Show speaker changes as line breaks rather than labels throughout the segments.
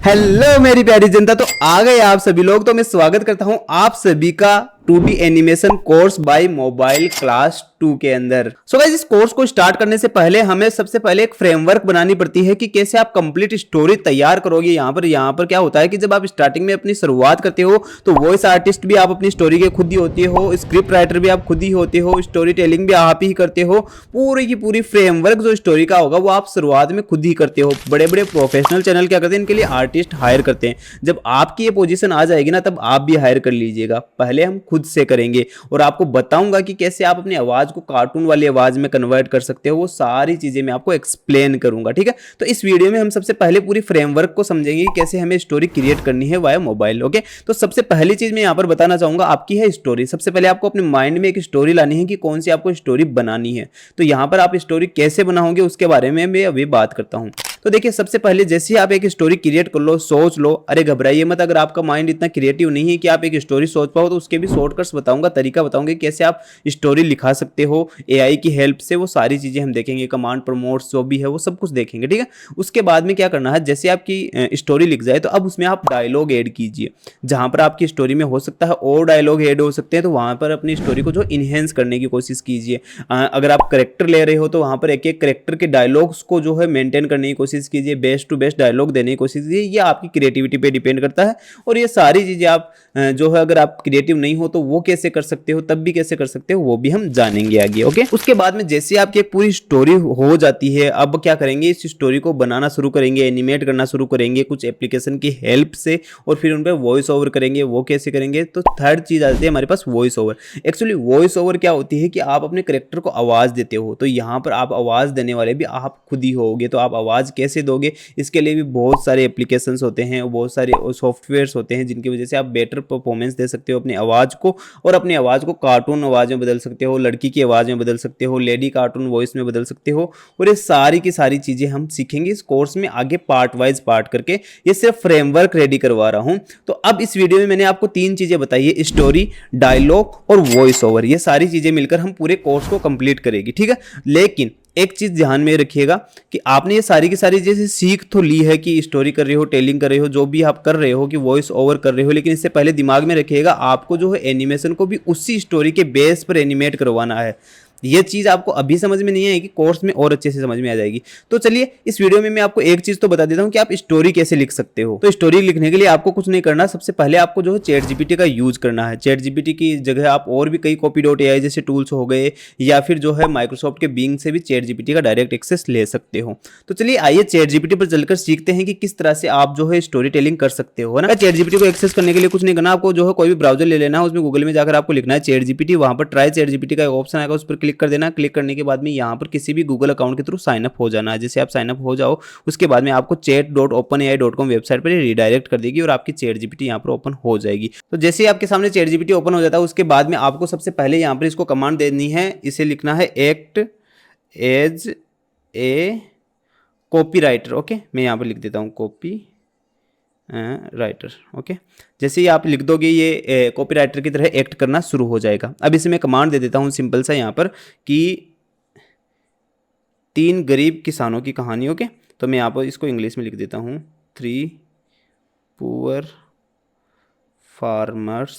Hello मेरी प्यारी जनता, तो आ गए आप सभी लोग। तो मैं स्वागत करता हूं आप सभी का 2D animation course by mobile class 2 के अंदर। सो गाइस, इस कोर्स को स्टार्ट करने से पहले हमें सबसे पहले एक फ्रेमवर्क बनानी पड़ती है कि कैसे आप कंप्लीट स्टोरी तैयार करोगे। यहाँ पर क्या होता है कि जब आप स्टार्टिंग में अपनी शुरुआत करते हो तो वॉइस आर्टिस्ट भी आप अपनी स्टोरी के खुद ही होते हो, स्क्रिप्ट राइटर भी आप खुद ही होते हो, स्टोरी टेलिंग भी आप ही करते हो। पूरी की पूरी फ्रेमवर्क जो स्टोरी का होगा वो आप शुरुआत में खुद ही करते हो। बड़े बड़े प्रोफेशनल चैनल क्या करते हैं, इनके लिए आर्टिस्ट हायर करते हैं। जब आपकी ये पोजीशन आ जाएगी ना, तब आप भी हायर कर लीजिएगा। पहले हम खुद से करेंगे और आपको बताऊंगा कि कैसे आप अपनी आवाज को कार्टून वाली आवाज में कन्वर्ट कर सकते हो। वो सारी चीजें मैं आपको एक्सप्लेन करूंगा, ठीक है। तो इस वीडियो में हम सबसे पहले पूरी फ्रेमवर्क को समझेंगे कि कैसे हमें स्टोरी क्रिएट करनी है वाया मोबाइल। ओके, तो सबसे पहली चीज मैं यहाँ पर बताना चाहूंगा आपकी है स्टोरी। सबसे पहले आपको अपने माइंड में एक स्टोरी लानी है कि कौन सी आपको स्टोरी बनानी है। तो यहाँ पर आप स्टोरी कैसे बनाओगे उसके बारे में मैं अभी बात करता हूँ। तो देखिए, सबसे पहले जैसे ही आप एक स्टोरी क्रिएट कर लो, सोच लो। अरे घबराइए मत, अगर आपका माइंड इतना क्रिएटिव नहीं है कि आप एक स्टोरी सोच पाओ तो उसके भी शॉर्टकट्स बताऊंगा, तरीका बताऊंगा कैसे आप स्टोरी लिखा सकते हो एआई की हेल्प से। वो सारी चीजें हम देखेंगे, कमांड प्रमोट्स जो भी है वो सब कुछ देखेंगे, ठीक है। उसके बाद में क्या करना है, जैसे आपकी स्टोरी लिख जाए तो अब उसमें आप डायलॉग ऐड कीजिए। जहां पर आपकी स्टोरी में हो सकता है और डायलॉग ऐड हो सकते हैं, तो वहां पर अपनी स्टोरी को जो इनहेंस करने की कोशिश कीजिए। अगर आप करेक्टर ले रहे हो तो वहां पर एक एक करेक्टर के डायलॉग्स को जो है मेंटेन करने की कोशिश कीजिए, बेस्ट टू बेस्ट डायलॉग देने की कोशिश कीजिए। ये आपकी क्रिएटिविटी पे डिपेंड करता है। और ये सारी चीजें आप जो है, अगर आप क्रिएटिव नहीं हो तो वो कैसे कर सकते हो, तब भी कैसे कर सकते हो, वो भी हम जानेंगे आगे। ओके, उसके बाद में जैसे आपकी एक पूरी स्टोरी हो जाती है, अब क्या करेंगे, इस स्टोरी को बनाना शुरू करेंगे, एनिमेट करना शुरू करेंगे कुछ एप्लीकेशन की हेल्प से, और फिर उन पर वॉइस ओवर करेंगे। वो कैसे करेंगे, तो थर्ड चीज आती है हमारे पास voice over. Actually voice over क्या होती है कि आप अपने करेक्टर को आवाज देते हो। तो यहाँ पर आप आवाज देने वाले भी आप खुद ही होगे। तो आप आवाज कैसे दोगे, इसके लिए भी बहुत सारे एप्लीकेशंस होते हैं, बहुत सारे सॉफ्टवेयर्स होते हैं जिनकी वजह से आप बेटर परफॉर्मेंस दे सकते हो अपनी आवाज को। और अपनी आवाज को कार्टून आवाज में बदल सकते हो, लड़की की आवाज में बदल सकते हो, लेडी कार्टून वॉइस में बदल सकते हो। और ये सारी की सारी चीजें हम सीखेंगे इस कोर्स में आगे, पार्ट वाइज पार्ट करके। ये सिर्फ फ्रेमवर्क रेडी करवा रहा हूं। तो अब इस वीडियो में मैंने आपको तीन चीजें बताई है, स्टोरी, डायलॉग और वॉइस ओवर। ये सारी चीजें मिलकर हम पूरे कोर्स को कंप्लीट करेगी, ठीक है। लेकिन एक चीज ध्यान में रखिएगा कि आपने ये सारी की सारी जैसे सीख तो ली है कि स्टोरी कर रहे हो, टेलिंग कर रहे हो, जो भी आप कर रहे हो, कि वॉइस ओवर कर रहे हो, लेकिन इससे पहले दिमाग में रखिएगा आपको जो है एनिमेशन को भी उसी स्टोरी के बेस पर एनिमेट करवाना है। ये चीज आपको अभी समझ में नहीं आएगी, कोर्स में और अच्छे से समझ में आ जाएगी। तो चलिए, इस वीडियो में मैं आपको एक चीज तो बता देता हूं कि आप स्टोरी कैसे लिख सकते हो। तो स्टोरी लिखने के लिए आपको कुछ नहीं करना, सबसे पहले आपको जो है चैट जीपीटी का यूज करना है। चैट जीपीटी की जगह आप और भी कई copy.ai जैसे टूल्स हो गए, या फिर जो है माइक्रोसॉफ्ट के बिंग से भी चैट जीपीटी का डायरेक्ट एक्सेस ले सकते हो। तो चलिए आइए चैट जीपीटी पर चलकर सीखते हैं कि किस तरह से आप जो है स्टोरी टेलिंग कर सकते हो, है ना। चैट जीपीटी को एक्सेस करने के लिए कुछ नहीं करना, आपको जो है कोई भी ब्राउजर ले लेना है, उसमें गूगल में जाकर आपको लिखना है चैट जीपीटी। वहां पर ट्राई चैट जीपीटी का एक ऑप्शन आएगा, उस पर क्लिक कर देना। क्लिक करने के बाद में यहाँ पर किसी भी गूगल अकाउंट के थ्रू साइन अप हो जाना है। जैसे आप साइन अप हो जाओ, उसके बाद में आपको chat.openai.com वेबसाइट पर रिडायरेक्ट कर देगी और आपकी चैट जीपीटी यहाँ पर ओपन हो जाएगी। तो जैसे ही आपके सामने चैट जीपीटी ओपन हो जाता है, उसके बाद में आपको सबसे पहले यहाँ पर इसको कमांड देनी है। इसे लिखना है act as a copywriter. Okay, मैं यहाँ पर लिख देता हूँ कॉपी राइटर। ओके, जैसे ही आप लिख दोगे ये कॉपी राइटर की तरह एक्ट करना शुरू हो जाएगा। अब इसे मैं कमांड दे देता हूँ सिंपल सा यहाँ पर कि 3 गरीब किसानों की कहानी। ओके, तो मैं यहाँ पर इसको इंग्लिश में लिख देता हूँ, 3 पुअर फार्मर्स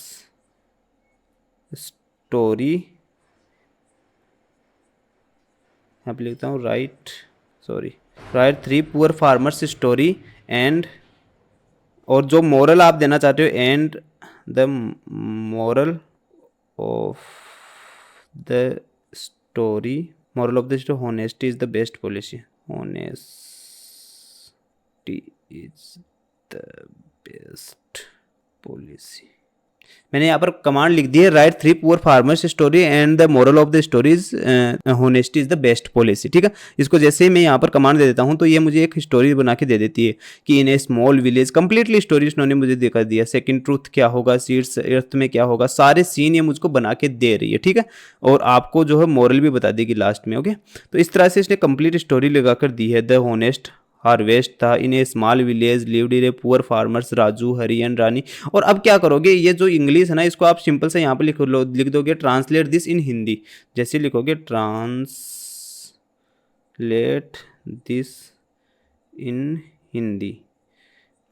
स्टोरी। यहाँ पे लिखता हूँ right 3 poor farmers story and, और जो मोरल आप देना चाहते हो, and the moral of the story, moral of the story, honesty is the best policy. Honesty is the best policy. मैंने यहाँ पर कमांड लिख दी है, right 3 poor farmers story and the moral of the story is honesty is the best policy, ठीक है। इसको जैसे ही मैं यहाँ पर कमांड दे देता हूँ तो ये मुझे एक स्टोरी बना के दे देती है कि इन a small village, completely story उन्होंने मुझे दिखा दिया। सेकंड ट्रूथ क्या होगा, सीड्स अर्थ में क्या होगा, सारे सीन ये मुझको बना के दे रही है, ठीक है। और आपको जो है मोरल भी बता देगी लास्ट में। ओके, तो इस तरह से इसने कंप्लीट स्टोरी लगा कर दी है। द होनेस्ट हार्वेस्ट था in a small village lived in a poor farmers Raju Hari and Rani. और अब क्या करोगे, ये जो इंग्लिश है ना, इसको आप सिंपल से यहाँ पे लिख दोगे ट्रांसलेट दिस इन हिंदी। जैसे लिखोगे ट्रांसलेट दिस इन हिंदी,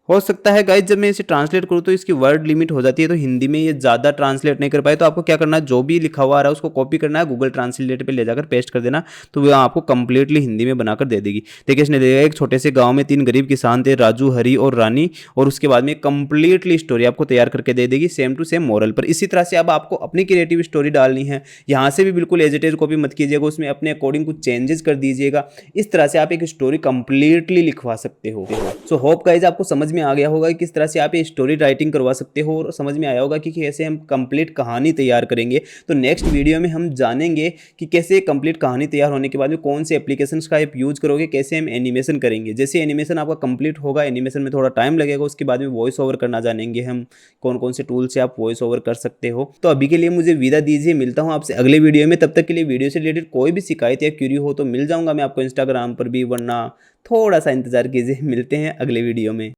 हो सकता है गाइज जब मैं इसे ट्रांसलेट करूँ तो इसकी वर्ड लिमिट हो जाती है, तो हिंदी में ये ज़्यादा ट्रांसलेट नहीं कर पाए। तो आपको क्या करना है, जो भी लिखा हुआ आ रहा है उसको कॉपी करना है, गूगल ट्रांसलेट पे ले जाकर पेस्ट कर देना, तो वो आपको कंप्लीटली हिंदी में बनाकर दे देगी। देखिए इसने देगा, एक छोटे से गाँव में 3 गरीब किसान थे, राजू, हरी और रानी, और उसके बाद में कंप्लीटली स्टोरी आपको तैयार करके दे देगी, सेम टू सेम मॉरल पर। इसी तरह से अब आपको अपनी क्रिएटिव स्टोरी डालनी है, यहाँ से भी बिल्कुल एज इट इज कॉपी मत कीजिएगा, उसमें अपने अकॉर्डिंग कुछ चेंजेस कर दीजिएगा। इस तरह से आप एक स्टोरी कंप्लीटली लिखवा सकते हो। सो होप गाइज आपको समझ में आ गया होगा कि किस तरह से आप ये स्टोरी राइटिंग करवा सकते हो, और समझ में आया होगा कि कैसे हम कंप्लीट कहानी तैयार करेंगे। तो नेक्स्ट वीडियो में हम जानेंगे कि कैसे कंप्लीट कहानी तैयार होने के बाद में कौन से एप्लीकेशंस का आप यूज करोगे, कैसे हम एनिमेशन करेंगे। जैसे एनिमेशन आपका कंप्लीट होगा, एनिमेशन में थोड़ा टाइम लगेगा, उसके बाद में वॉइस ओवर करना जानेंगे हम, कौन कौन से टूल से आप वॉइस ओवर कर सकते हो। तो अभी के लिए मुझे विदा दीजिए, मिलता हूँ आपसे अगले वीडियो में। तब तक के लिए वीडियो से रिलेटेड कोई भी शिकायत या क्यूरी हो तो मिल जाऊंगा मैं आपको इंस्टाग्राम पर भी, वरना थोड़ा सा इंतजार कीजिए। मिलते हैं अगले वीडियो में।